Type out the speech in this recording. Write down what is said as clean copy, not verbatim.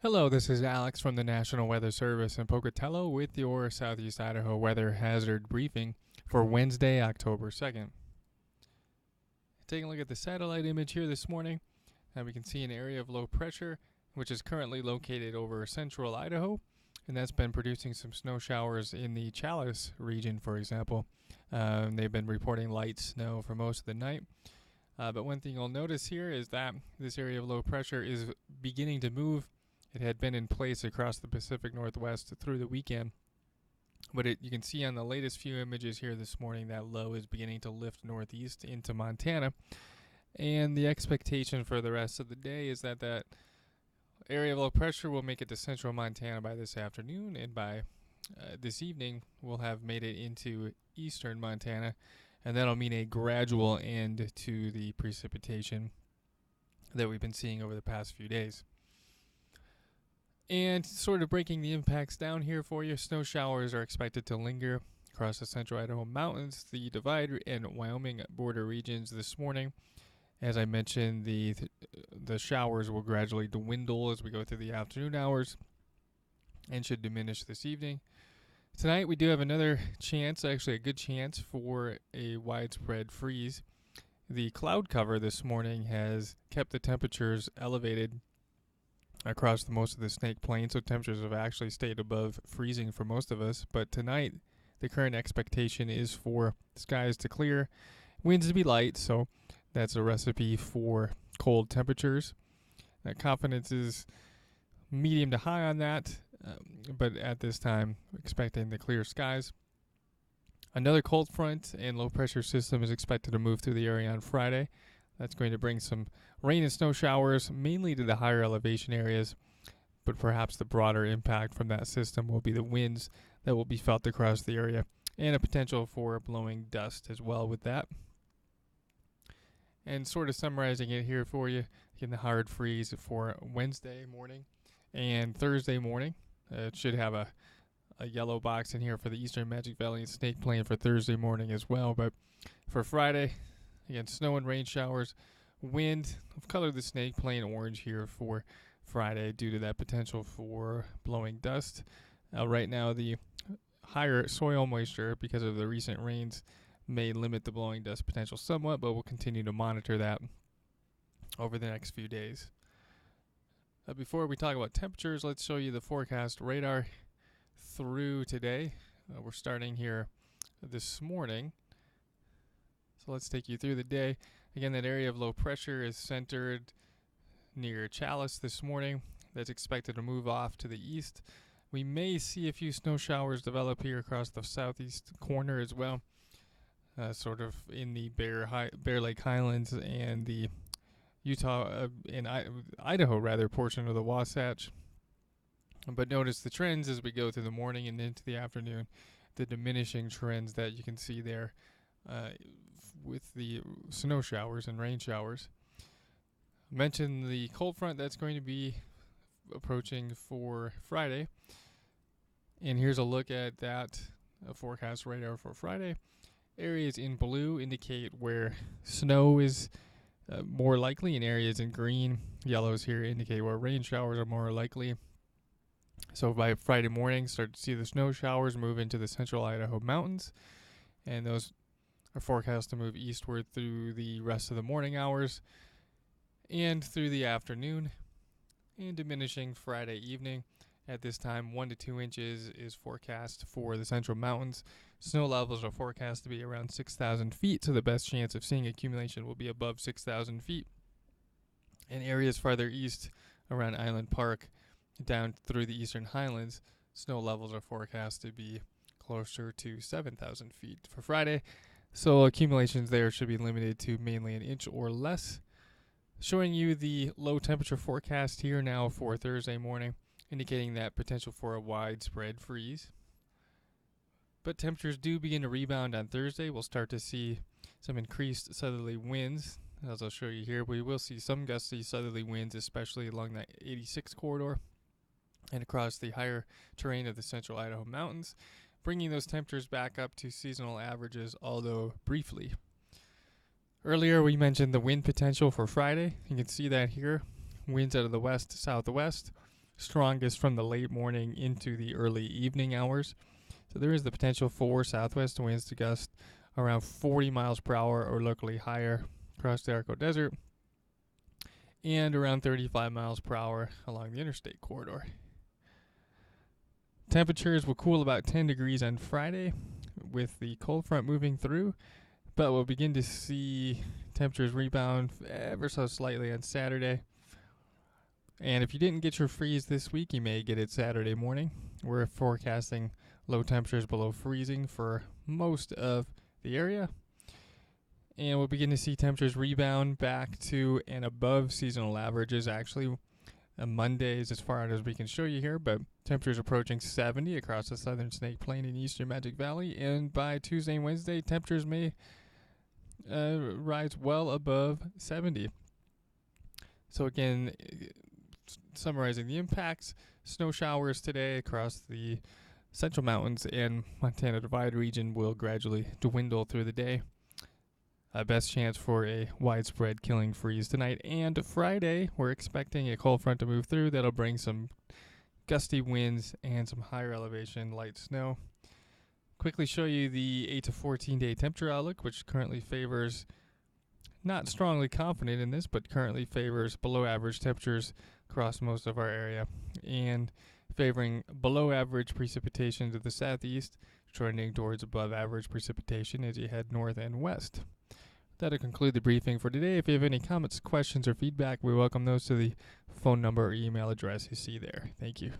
Hello, this is Alex from the National Weather Service in Pocatello with your Southeast Idaho weather hazard briefing for Wednesday, October 2nd. Taking a look at the satellite image here this morning, we can see an area of low pressure which is currently located over central Idaho, and that's been producing some snow showers in the Chalice region, for example. They've been reporting light snow for most of the night. But one thing you'll notice here is that this area of low pressure is beginning to move. It had been in place across the Pacific Northwest through the weekend, but you can see on the latest few images here this morning that low is beginning to lift northeast into Montana, and the expectation for the rest of the day is that that area of low pressure will make it to central Montana by this afternoon, and by this evening we'll have made it into eastern Montana, and that'll mean a gradual end to the precipitation that we've been seeing over the past few days. And sort of breaking the impacts down here for you, snow showers are expected to linger across the central Idaho mountains, the Divide, and Wyoming border regions this morning. As I mentioned, the showers will gradually dwindle as we go through the afternoon hours and should diminish this evening. Tonight we do have another chance, actually a good chance, for a widespread freeze. The cloud cover this morning has kept the temperatures elevated across most of the Snake Plain, so temperatures have actually stayed above freezing for most of us. But tonight, the current expectation is for skies to clear, winds to be light, so that's a recipe for cold temperatures. Confidence is medium to high on that, but at this time, expecting the clear skies. Another cold front and low pressure system is expected to move through the area on Friday. That's going to bring some rain and snow showers, mainly to the higher elevation areas, but perhaps the broader impact from that system will be the winds that will be felt across the area, and a potential for blowing dust as well with that. And sort of summarizing it here for you, again, the hard freeze for Wednesday morning and Thursday morning. It should have a yellow box in here for the Eastern Magic Valley and Snake Plain for Thursday morning as well, but for Friday, again, snow and rain showers, wind. I've colored the Snake Plain orange here for Friday due to that potential for blowing dust. Right now, the higher soil moisture because of the recent rains may limit the blowing dust potential somewhat, but we'll continue to monitor that over the next few days. Before we talk about temperatures, let's show you the forecast radar through today. We're starting here this morning. So let's take you through the day. Again, that area of low pressure is centered near Chalice this morning. That's expected to move off to the east. We may see a few snow showers develop here across the southeast corner as well, sort of in the Bear Lake Highlands and the Utah and Idaho portion of the Wasatch. But notice the trends as we go through the morning and into the afternoon, the diminishing trends that you can see there with the snow showers and rain showers. I mentioned the cold front that's going to be approaching for Friday. And here's a look at that forecast radar for Friday. Areas in blue indicate where snow is more likely, and areas in green, yellows here indicate where rain showers are more likely. So by Friday morning, start to see the snow showers move into the central Idaho mountains, and those are forecast to move eastward through the rest of the morning hours and through the afternoon, and diminishing Friday evening. At this time, 1 to 2 inches is forecast for the central mountains. Snow levels are forecast to be around 6,000 feet, so the best chance of seeing accumulation will be above 6,000 feet. In areas farther east around Island Park, down through the eastern highlands, snow levels are forecast to be closer to 7,000 feet for Friday. So accumulations there should be limited to mainly an inch or less. Showing you the low temperature forecast here now for Thursday morning, indicating that potential for a widespread freeze. But temperatures do begin to rebound on Thursday. We'll start to see some increased southerly winds. As I'll show you here, we will see some gusty southerly winds, especially along the 86 corridor and across the higher terrain of the central Idaho mountains, bringing those temperatures back up to seasonal averages, although briefly. Earlier we mentioned the wind potential for Friday. You can see that here. Winds out of the west-southwest strongest from the late morning into the early evening hours. So there is the potential for southwest winds to gust around 40 miles per hour or locally higher across the Arco Desert, and around 35 miles per hour along the interstate corridor. Temperatures will cool about 10 degrees on Friday with the cold front moving through, but we'll begin to see temperatures rebound ever so slightly on Saturday. And if you didn't get your freeze this week, you may get it Saturday morning. We're forecasting low temperatures below freezing for most of the area. And we'll begin to see temperatures rebound back to and above seasonal averages, actually. Mondays as far out as we can show you here, but temperatures approaching 70 across the southern Snake Plain and eastern Magic Valley. And by Tuesday and Wednesday, temperatures may rise well above 70. So again, summarizing the impacts, snow showers today across the Central Mountains and Montana Divide region will gradually dwindle through the day. Best chance for a widespread killing freeze tonight and Friday. We're expecting a cold front to move through that'll bring some gusty winds and some higher elevation light snow. Quickly show you the 8 to 14 day temperature outlook, which currently favors, not strongly confident in this, but currently favors below average temperatures across most of our area and favoring below average precipitation to the southeast, trending towards above average precipitation as you head north and west. That'll conclude the briefing for today. If you have any comments, questions, or feedback, we welcome those to the phone number or email address you see there. Thank you.